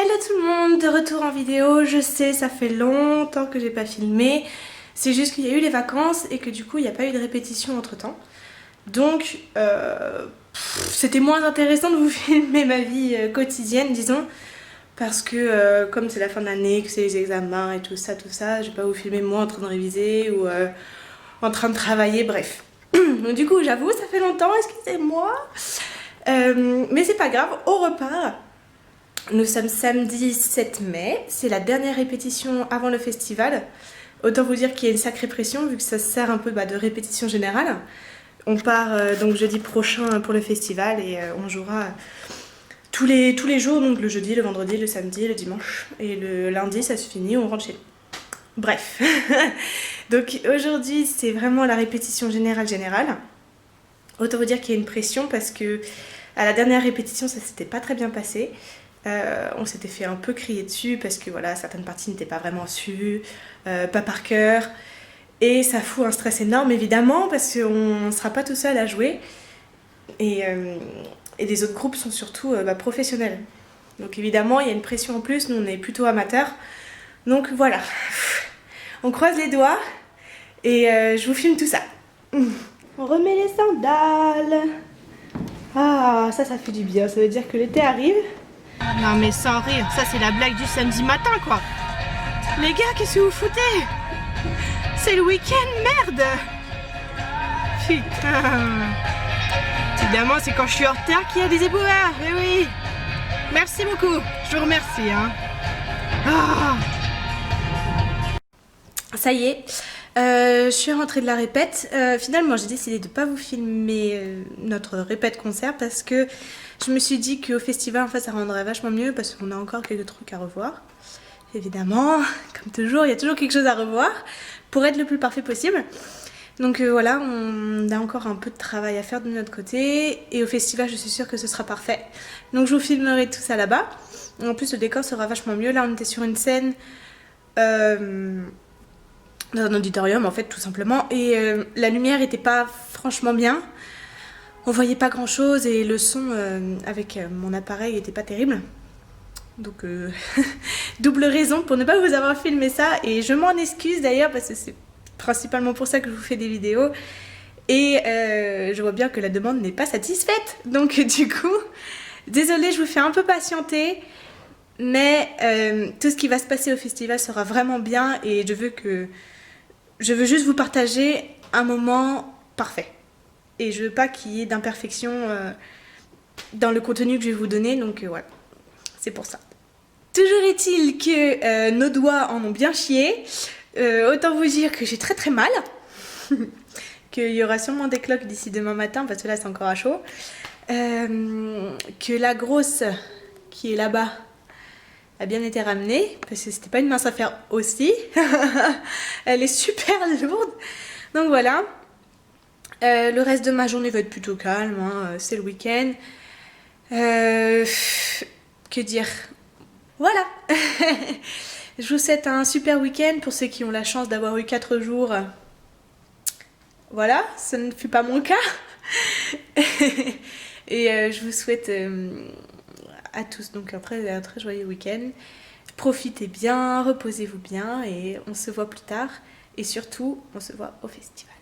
Hello tout le monde, de retour en vidéo. Je sais, ça fait longtemps que j'ai pas filmé. C'est juste qu'il y a eu les vacances et que du coup il n'y a pas eu de répétition entre temps. Donc c'était moins intéressant de vous filmer ma vie quotidienne, disons. Parce que comme c'est la fin de l'année, que c'est les examens et tout ça, je vais pas vous filmer moi en train de réviser ou en train de travailler, bref. Donc du coup j'avoue, ça fait longtemps, excusez-moi. Mais c'est pas grave, au repas. Nous sommes samedi 7 mai, c'est la dernière répétition avant le festival. Autant vous dire qu'il y a une sacrée pression vu que ça sert un peu de répétition générale. On part donc jeudi prochain pour le festival et on jouera tous les jours, donc le jeudi, le vendredi, le samedi, le dimanche. Et le lundi ça se finit, on rentre chez nous. Bref, donc aujourd'hui c'est vraiment la répétition générale. Autant vous dire qu'il y a une pression parce que à la dernière répétition ça s'était pas très bien passé. On s'était fait un peu crier dessus parce que voilà, certaines parties n'étaient pas vraiment sues, pas par cœur. Et ça fout un stress énorme évidemment parce qu'on ne sera pas tout seul à jouer. Et les autres groupes sont surtout professionnels. Donc évidemment il y a une pression en plus, nous on est plutôt amateurs. Donc voilà, on croise les doigts et je vous filme tout ça. On remet les sandales. Ah, ça fait du bien, ça veut dire que l'été arrive. Non mais sans rire, ça c'est la blague du samedi matin quoi. Les gars, qu'est-ce que vous foutez? C'est le week-end, merde. Putain. Évidemment c'est quand je suis en retard qu'il y a des éboueurs, mais oui. Merci beaucoup, je vous remercie hein. Ah. Ça y est, je suis rentrée de la répète. Finalement j'ai décidé de ne pas vous filmer notre répète concert parce que je me suis dit qu'au festival en fait ça rendrait vachement mieux parce qu'on a encore quelques trucs à revoir. Évidemment, comme toujours, il y a toujours quelque chose à revoir pour être le plus parfait possible. Donc voilà, on a encore un peu de travail à faire de notre côté et au festival je suis sûre que ce sera parfait. Donc je vous filmerai tout ça là-bas. En plus le décor sera vachement mieux. Là on était sur une scène dans un auditorium en fait tout simplement et la lumière était pas franchement bien. On voyait pas grand chose et le son avec mon appareil était pas terrible. Donc double raison pour ne pas vous avoir filmé ça et je m'en excuse d'ailleurs parce que c'est principalement pour ça que je vous fais des vidéos et je vois bien que la demande n'est pas satisfaite. Donc du coup, désolée, je vous fais un peu patienter mais tout ce qui va se passer au festival sera vraiment bien et je veux juste vous partager un moment parfait. Et je veux pas qu'il y ait d'imperfection dans le contenu que je vais vous donner, donc voilà, c'est pour ça. Toujours est-il que nos doigts en ont bien chié. Autant vous dire que j'ai très très mal. Qu'il y aura sûrement des cloques d'ici demain matin, parce que là c'est encore à chaud. Que la grosse qui est là-bas a bien été ramenée, parce que c'était pas une mince affaire aussi. Elle est super lourde. Donc voilà. Le reste de ma journée va être plutôt calme, hein, c'est le week-end. Que dire? Voilà. Je vous souhaite un super week-end pour ceux qui ont la chance d'avoir eu 4 jours. Voilà, ce ne fut pas mon cas. Et je vous souhaite à tous donc un très joyeux week-end. Profitez bien, reposez-vous bien et on se voit plus tard. Et surtout, on se voit au festival.